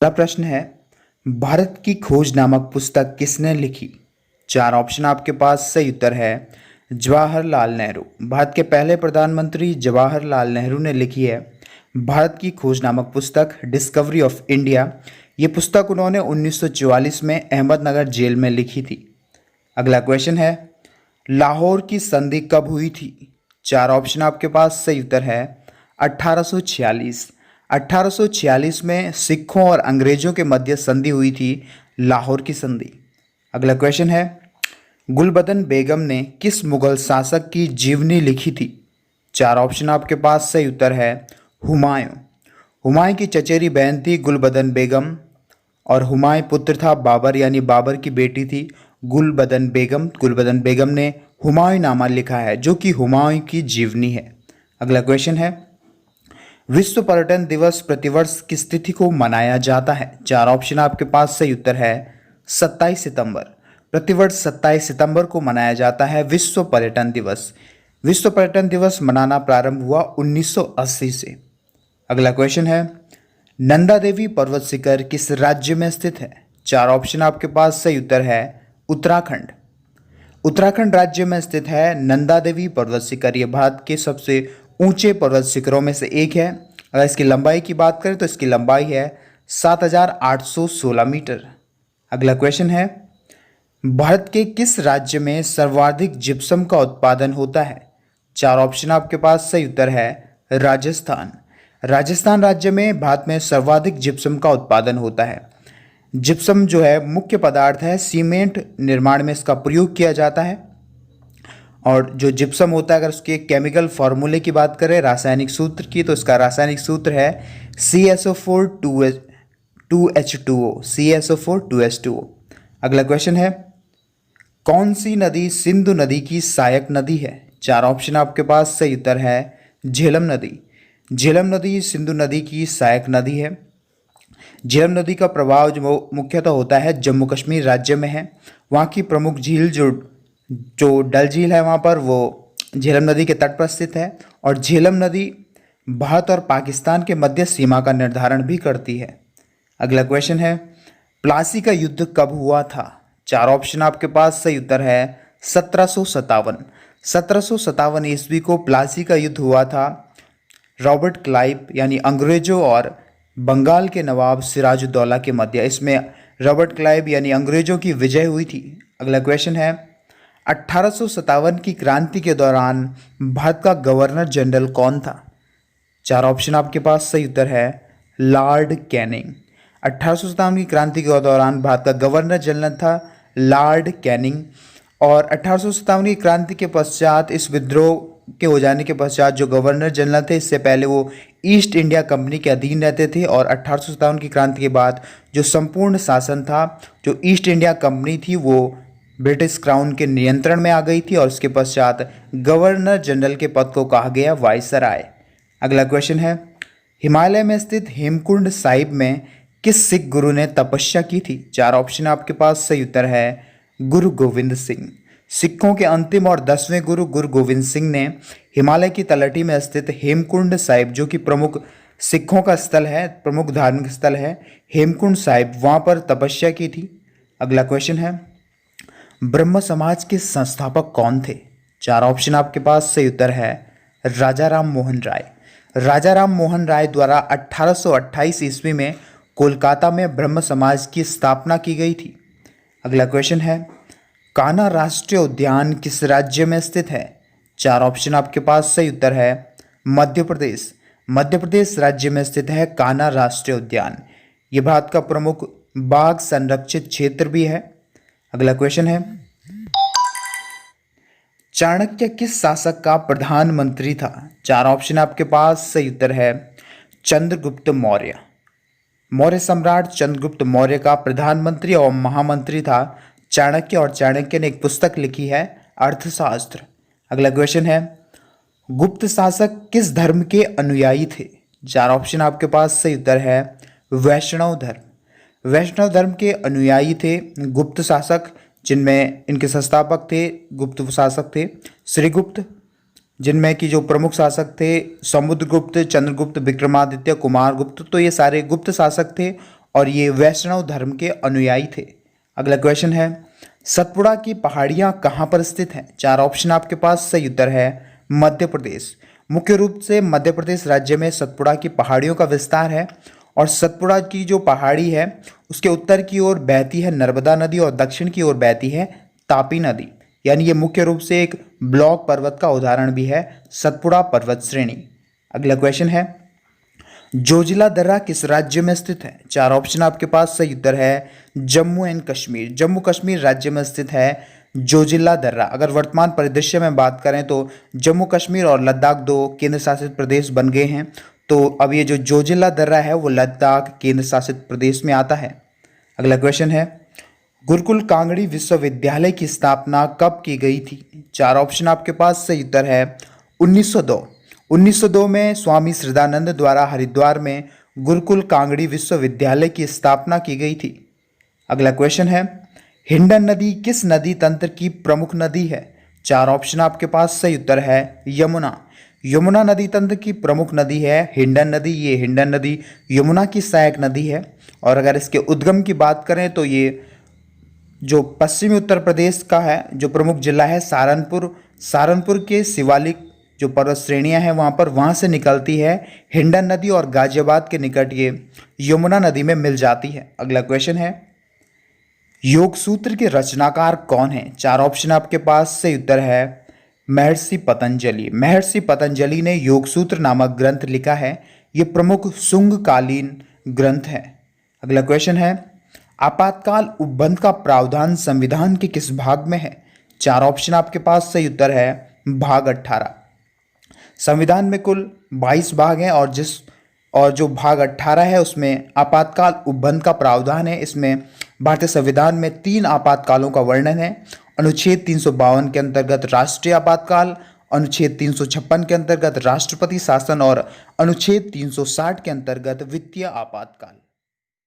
अगला प्रश्न है, भारत की खोज नामक पुस्तक किसने लिखी? चार ऑप्शन आपके पास। सही उत्तर है जवाहरलाल नेहरू। भारत के पहले प्रधानमंत्री जवाहरलाल नेहरू ने लिखी है भारत की खोज नामक पुस्तक, डिस्कवरी ऑफ इंडिया। ये पुस्तक उन्होंने 1944 में अहमदनगर जेल में लिखी थी। अगला क्वेश्चन है, लाहौर की संधि कब हुई थी? चार ऑप्शन आपके पास। सही उत्तर है 1846। 1846 में सिखों और अंग्रेजों के मध्य संधि हुई थी, लाहौर की संधि। अगला क्वेश्चन है, गुलबदन बेगम ने किस मुगल शासक की जीवनी लिखी थी? चार ऑप्शन आपके पास। सही उत्तर है हुमायूं। हुमायूं की चचेरी बहन थी गुलबदन बेगम और हुमायूं पुत्र था बाबर, यानी बाबर की बेटी थी गुलबदन बेगम। गुलबदन बेगम ने हुमायूंनामा लिखा है जो कि हुमायूं की जीवनी है। अगला क्वेश्चन है, विश्व पर्यटन दिवस प्रतिवर्ष किस तिथि को मनाया जाता है? चार ऑप्शन आपके पास। सही उत्तर है 27 सितंबर। प्रतिवर्ष 27 सितंबर को मनाया जाता है विश्व पर्यटन दिवस। विश्व पर्यटन दिवस मनाना प्रारंभ हुआ 1980 से। अगला क्वेश्चन है, नंदा देवी पर्वत शिखर किस राज्य में स्थित है? चार ऑप्शन आपके पास। सही उत्तर है उत्तराखंड। उत्तराखंड राज्य में स्थित है नंदा देवी पर्वत शिखर। ये भारत के सबसे ऊंचे पर्वत शिखरों में से एक है। अगर इसकी लंबाई की बात करें तो इसकी लंबाई है 7,816 मीटर। अगला क्वेश्चन है, भारत के किस राज्य में सर्वाधिक जिप्सम का उत्पादन होता है? चार ऑप्शन आपके पास। सही उत्तर है राजस्थान। राजस्थान राज्य में भारत में सर्वाधिक जिप्सम का उत्पादन होता है। जिप्सम जो है मुख्य पदार्थ है, सीमेंट निर्माण में इसका प्रयोग किया जाता है। और जो जिप्सम होता है, अगर उसके केमिकल फार्मूले की बात करें, रासायनिक सूत्र की, तो इसका रासायनिक सूत्र है CSO4 2H2O। CSO4 2H2O। अगला क्वेश्चन है, कौन सी नदी सिंधु नदी की सहायक नदी है? चार ऑप्शन आपके पास। सही उत्तर है झेलम नदी। झेलम नदी सिंधु नदी की सहायक नदी है। झेलम नदी का प्रभाव जो मुख्यतः होता है जम्मू कश्मीर राज्य में है। वहाँ की प्रमुख झील जो जो डल झील है वहाँ पर, वो झेलम नदी के तट पर स्थित है। और झेलम नदी भारत और पाकिस्तान के मध्य सीमा का निर्धारण भी करती है। अगला क्वेश्चन है, प्लासी का युद्ध कब हुआ था? चार ऑप्शन आपके पास। सही उत्तर है 1757। 1757 ईस्वी को प्लासी का युद्ध हुआ था रॉबर्ट क्लाइव यानी अंग्रेजों और बंगाल के नवाब सिराजुद्दौला के मध्य। इसमें रॉबर्ट क्लाइव यानी अंग्रेजों की विजय हुई थी। अगला क्वेश्चन है, 1857 की क्रांति के दौरान भारत का गवर्नर जनरल कौन था? चार ऑप्शन आपके पास। सही उत्तर है लॉर्ड कैनिंग। 1857 की क्रांति के दौरान भारत का गवर्नर जनरल था लॉर्ड कैनिंग। और 1857 की क्रांति के पश्चात, इस विद्रोह के हो जाने के पश्चात, जो गवर्नर जनरल थे, इससे पहले वो ईस्ट इंडिया कंपनी के अधीन रहते थे। और 1857 की क्रांति के बाद जो संपूर्ण शासन था, जो ईस्ट इंडिया कंपनी थी, वो ब्रिटिश क्राउन के नियंत्रण में आ गई थी। और उसके पश्चात गवर्नर जनरल के पद को कहा गया वायसराय। अगला क्वेश्चन है, हिमालय में स्थित हेमकुंड साहिब में किस सिख गुरु ने तपस्या की थी? चार ऑप्शन आपके पास। सही उत्तर है गुरु गोविंद सिंह। सिखों के अंतिम और 10वें गुरु गुरु गोविंद सिंह ने हिमालय की तलहटी में स्थित हेमकुंड साहिब, जो कि प्रमुख सिखों का स्थल है, प्रमुख धार्मिक स्थल है हेमकुंड साहिब, वहाँ पर तपस्या की थी। अगला क्वेश्चन है, ब्रह्म समाज के संस्थापक कौन थे? चार ऑप्शन आपके पास। सही उत्तर है राजा राम मोहन राय। राजा राम मोहन राय द्वारा 1828 ईस्वी में कोलकाता में ब्रह्म समाज की स्थापना की गई थी। अगला क्वेश्चन है, कान्हा राष्ट्रीय उद्यान किस राज्य में स्थित है? चार ऑप्शन आपके पास। सही उत्तर है मध्य प्रदेश। मध्य प्रदेश राज्य में स्थित है कान्हा राष्ट्रीय उद्यान। ये भारत का प्रमुख बाघ संरक्षित क्षेत्र भी है। अगला क्वेश्चन है, चाणक्य किस शासक का प्रधानमंत्री था? चार ऑप्शन आपके पास। सही उत्तर है चंद्रगुप्त मौर्य। मौर्य सम्राट चंद्रगुप्त मौर्य का प्रधानमंत्री और महामंत्री था चाणक्य। और चाणक्य ने एक पुस्तक लिखी है अर्थशास्त्र। अगला क्वेश्चन है, गुप्त शासक किस धर्म के अनुयायी थे? चार ऑप्शन आपके पास। सही उत्तर है वैष्णव धर्म। वैष्णव धर्म के अनुयायी थे गुप्त शासक, जिनमें इनके संस्थापक थे, गुप्त शासक थे श्रीगुप्त, जिनमें कि जो प्रमुख शासक थे समुद्रगुप्त, चंद्रगुप्त, विक्रमादित्य, कुमारगुप्त, तो ये सारे गुप्त शासक थे। और ये वैष्णव धर्म के अनुयायी थे। अगला क्वेश्चन है, सतपुड़ा की पहाड़ियाँ कहाँ पर स्थित हैं? 4 ऑप्शन आपके पास। सही उत्तर है मध्य प्रदेश। मुख्य रूप से मध्य प्रदेश राज्य में सतपुड़ा की पहाड़ियों का विस्तार है और सतपुड़ा की जो पहाड़ी है उसके उत्तर की ओर बहती है नर्मदा नदी और दक्षिण की ओर बहती है तापी नदी। यानी ये मुख्य रूप से एक ब्लॉक पर्वत का उदाहरण भी है, सतपुड़ा पर्वत श्रेणी। अगला क्वेश्चन है, जोजिला दर्रा किस राज्य में स्थित है? 4 ऑप्शन आपके पास। सही उत्तर है जम्मू एंड कश्मीर। जम्मू कश्मीर राज्य में स्थित है जोजिला दर्रा। अगर वर्तमान परिदृश्य में बात करें तो जम्मू कश्मीर और लद्दाख 2 केंद्र शासित प्रदेश बन गए हैं, तो अब ये जो जोजिला दर्रा है वो लद्दाख केंद्र शासित प्रदेश में आता है। अगला क्वेश्चन है, गुरुकुल कांगड़ी विश्वविद्यालय की स्थापना कब की गई थी? 4 ऑप्शन आपके पास। सही उत्तर है 1902। 1902 में स्वामी श्रद्धानंद द्वारा हरिद्वार में गुरुकुल कांगड़ी विश्वविद्यालय की स्थापना की गई थी। अगला क्वेश्चन है, हिंडन नदी किस नदी तंत्र की प्रमुख नदी है? 4 ऑप्शन आपके पास। सही उत्तर है यमुना। यमुना नदी तंत्र की प्रमुख नदी है हिंडन नदी। ये हिंडन नदी यमुना की सहायक नदी है। और अगर इसके उद्गम की बात करें तो ये जो पश्चिमी उत्तर प्रदेश का है जो प्रमुख जिला है सहारनपुर के शिवालिक जो पर्वत श्रेणियां हैं वहाँ से निकलती है हिंडन नदी और गाजियाबाद के निकट ये यमुना नदी में मिल जाती है। अगला क्वेश्चन है, योग सूत्र के रचनाकार कौन है? 4 ऑप्शन आपके पास। सही उत्तर है महर्षि पतंजलि। महर्षि पतंजलि ने योग सूत्र नामक ग्रंथ लिखा है। ये प्रमुख शुंगकालीन ग्रंथ है। अगला क्वेश्चन है, आपातकाल उपबंध का प्रावधान संविधान के किस भाग में है? 4 ऑप्शन आपके पास। सही उत्तर है भाग 18। संविधान में कुल 22 भाग हैं और जो भाग 18 है उसमें आपातकाल उपबंध का प्रावधान है। इसमें भारतीय संविधान में 3 आपातकालों का वर्णन है। अनुच्छेद 352 के अंतर्गत राष्ट्रीय आपातकाल, अनुच्छेद 356 के अंतर्गत राष्ट्रपति शासन और अनुच्छेद 360 के अंतर्गत वित्तीय आपातकाल।